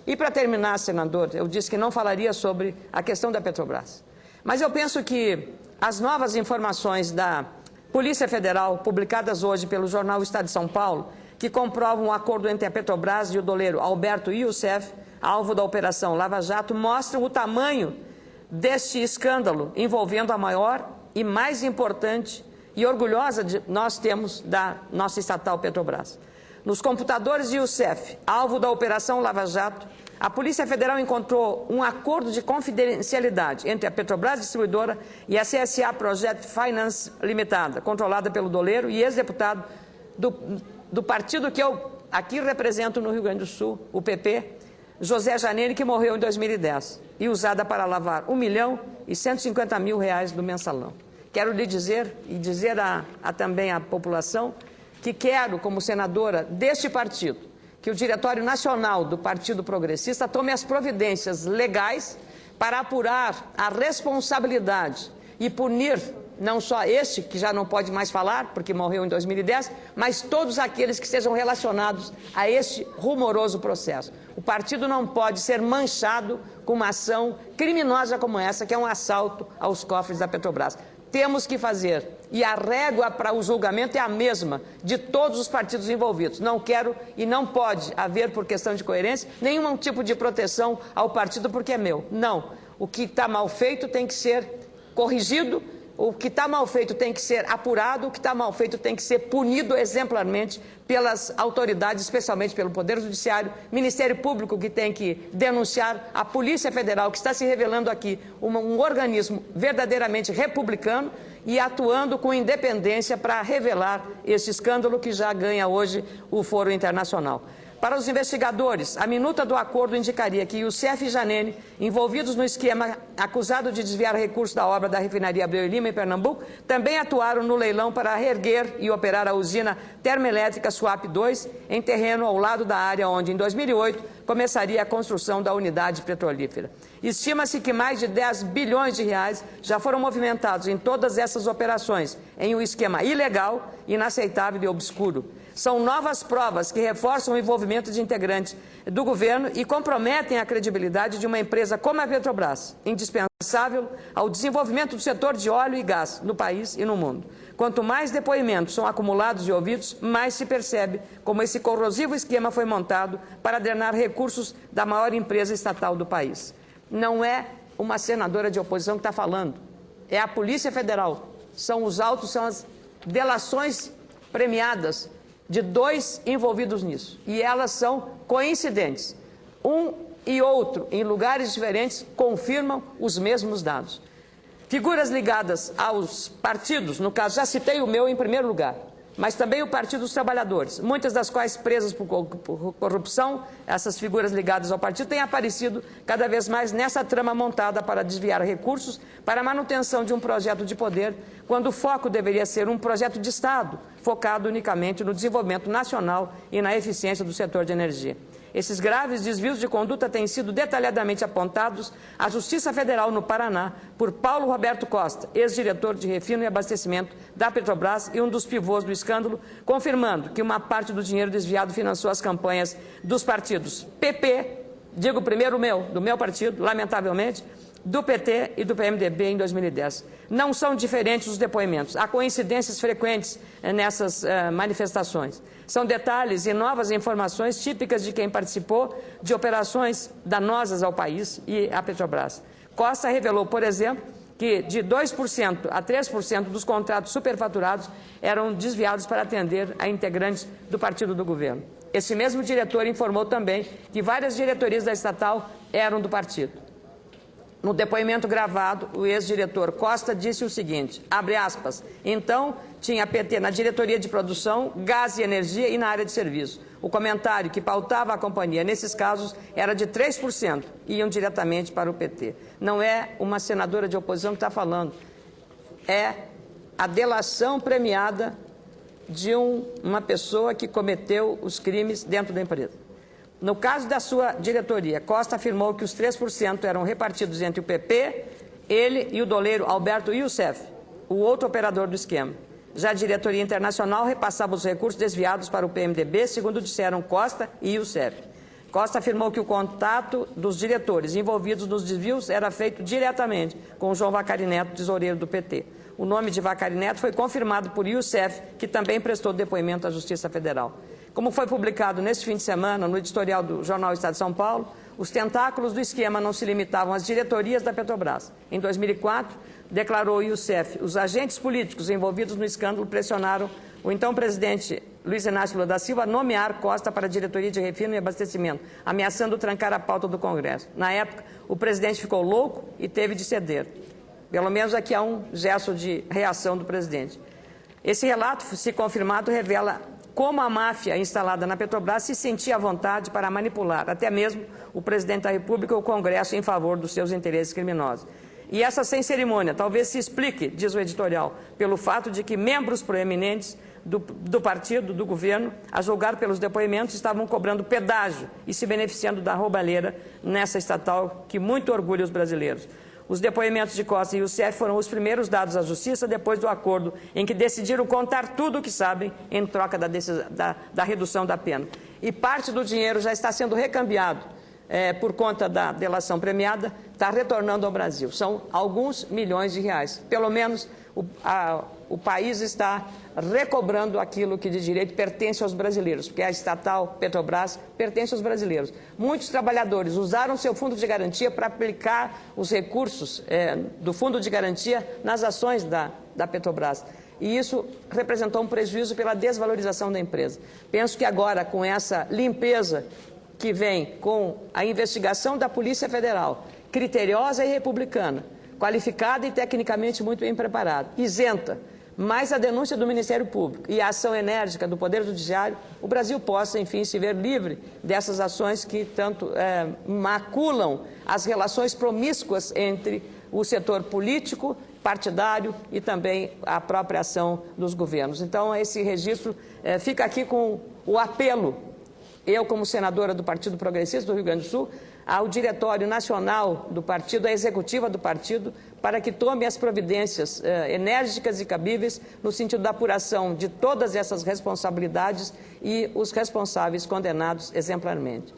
E para terminar, senador, eu disse que não falaria sobre a questão da Petrobras. Mas eu penso que as novas informações da Polícia Federal, publicadas hoje pelo jornal Estado de São Paulo, que comprovam um acordo entre a Petrobras e o doleiro Alberto Youssef, alvo da Operação Lava Jato, mostram o tamanho deste escândalo envolvendo a maior e mais importante e orgulhosa nós temos da nossa estatal Petrobras. Nos computadores de Youssef, alvo da Operação Lava Jato, a Polícia Federal encontrou um acordo de confidencialidade entre a Petrobras Distribuidora e a CSA Project Finance Limitada, controlada pelo doleiro e ex-deputado do partido que eu aqui represento no Rio Grande do Sul, o PP, José Janene, que morreu em 2010, e usada para lavar R$1.150.000 do mensalão. Quero lhe dizer, e dizer também à população, que quero, como senadora deste partido, que o Diretório Nacional do Partido Progressista tome as providências legais para apurar a responsabilidade e punir não só este, que já não pode mais falar, porque morreu em 2010, mas todos aqueles que sejam relacionados a este rumoroso processo. O partido não pode ser manchado com uma ação criminosa como essa, que é um assalto aos cofres da Petrobras. Temos que fazer, e a régua para o julgamento é a mesma de todos os partidos envolvidos. Não quero e não pode haver, por questão de coerência, nenhum tipo de proteção ao partido porque é meu. Não. O que está mal feito tem que ser corrigido, o que está mal feito tem que ser apurado, o que está mal feito tem que ser punido exemplarmente pelas autoridades, especialmente pelo Poder Judiciário, Ministério Público, que tem que denunciar, a Polícia Federal, que está se revelando aqui um organismo verdadeiramente republicano e atuando com independência para revelar esse escândalo que já ganha hoje o foro internacional. Para os investigadores, a minuta do acordo indicaria que Youssef e Janene, envolvidos no esquema acusado de desviar recursos da obra da refinaria Abreu e Lima, em Pernambuco, também atuaram no leilão para reerguer e operar a usina termoelétrica Suape 2, em terreno ao lado da área onde, em 2008, começaria a construção da unidade petrolífera. Estima-se que mais de 10 bilhões de reais já foram movimentados em todas essas operações, em um esquema ilegal, inaceitável e obscuro. São novas provas que reforçam o envolvimento de integrantes do governo e comprometem a credibilidade de uma empresa como a Petrobras, indispensável ao desenvolvimento do setor de óleo e gás no país e no mundo. Quanto mais depoimentos são acumulados e ouvidos, mais se percebe como esse corrosivo esquema foi montado para drenar recursos da maior empresa estatal do país. Não é uma senadora de oposição que está falando, é a Polícia Federal. São os autos, são as delações premiadas de 2 envolvidos nisso. E elas são coincidentes. Um e outro, em lugares diferentes, confirmam os mesmos dados. Figuras ligadas aos partidos, no caso, já citei o meu em primeiro lugar, mas também o Partido dos Trabalhadores, muitas das quais presas por corrupção, essas figuras ligadas ao partido têm aparecido cada vez mais nessa trama montada para desviar recursos para a manutenção de um projeto de poder, quando o foco deveria ser um projeto de Estado, focado unicamente no desenvolvimento nacional e na eficiência do setor de energia. Esses graves desvios de conduta têm sido detalhadamente apontados à Justiça Federal no Paraná por Paulo Roberto Costa, ex-diretor de refino e abastecimento da Petrobras e um dos pivôs do escândalo, confirmando que uma parte do dinheiro desviado financiou as campanhas dos partidos PP, digo primeiro do meu partido, lamentavelmente, do PT e do PMDB em 2010. Não são diferentes os depoimentos. Há coincidências frequentes nessas manifestações. São detalhes e novas informações típicas de quem participou de operações danosas ao país e à Petrobras. Costa revelou, por exemplo, que de 2% a 3% dos contratos superfaturados eram desviados para atender a integrantes do partido do governo. Esse mesmo diretor informou também que várias diretorias da estatal eram do partido. No depoimento gravado, o ex-diretor Costa disse o seguinte, abre aspas, então tinha PT na diretoria de produção, gás e energia e na área de serviço. O comentário que pautava a companhia nesses casos era de 3%, iam diretamente para o PT. Não é uma senadora de oposição que está falando, é a delação premiada de uma pessoa que cometeu os crimes dentro da empresa. No caso da sua diretoria, Costa afirmou que os 3% eram repartidos entre o PP, ele e o doleiro Alberto Youssef, o outro operador do esquema. Já a diretoria internacional repassava os recursos desviados para o PMDB, segundo disseram Costa e Youssef. Costa afirmou que o contato dos diretores envolvidos nos desvios era feito diretamente com o João Vacari Neto, tesoureiro do PT. O nome de Vacari Neto foi confirmado por Youssef, que também prestou depoimento à Justiça Federal. Como foi publicado neste fim de semana no editorial do jornal Estado de São Paulo, os tentáculos do esquema não se limitavam às diretorias da Petrobras. Em 2004, declarou Youssef, os agentes políticos envolvidos no escândalo pressionaram o então presidente Luiz Inácio Lula da Silva a nomear Costa para a diretoria de refino e abastecimento, ameaçando trancar a pauta do Congresso. Na época, o presidente ficou louco e teve de ceder. Pelo menos aqui há um gesto de reação do presidente. Esse relato, se confirmado, revela como a máfia instalada na Petrobras se sentia à vontade para manipular até mesmo o presidente da República ou o Congresso em favor dos seus interesses criminosos. E essa sem cerimônia talvez se explique, diz o editorial, pelo fato de que membros proeminentes do partido, do governo, a julgar pelos depoimentos, estavam cobrando pedágio e se beneficiando da roubalheira nessa estatal que muito orgulha os brasileiros. Os depoimentos de Costa e Youssef foram os primeiros dados à Justiça depois do acordo em que decidiram contar tudo o que sabem em troca da redução da pena. E parte do dinheiro já está sendo recambiado por conta da delação premiada, está retornando ao Brasil. São alguns milhões de reais. Pelo menos o país está recobrando aquilo que de direito pertence aos brasileiros, porque a estatal Petrobras pertence aos brasileiros. Muitos trabalhadores usaram seu fundo de garantia para aplicar os recursos do fundo de garantia nas ações da Petrobras. E isso representou um prejuízo pela desvalorização da empresa. Penso que agora, com essa limpeza que vem com a investigação da Polícia Federal, criteriosa e republicana, qualificada e tecnicamente muito bem preparada, isenta, mais a denúncia do Ministério Público e a ação enérgica do Poder Judiciário, o Brasil possa, enfim, se ver livre dessas ações que tanto maculam as relações promíscuas entre o setor político, partidário e também a própria ação dos governos. Então, esse registro fica aqui com o apelo, eu como senadora do Partido Progressista do Rio Grande do Sul, ao Diretório Nacional do Partido, à Executiva do Partido, para que tome as providências enérgicas e cabíveis no sentido da apuração de todas essas responsabilidades e os responsáveis condenados exemplarmente.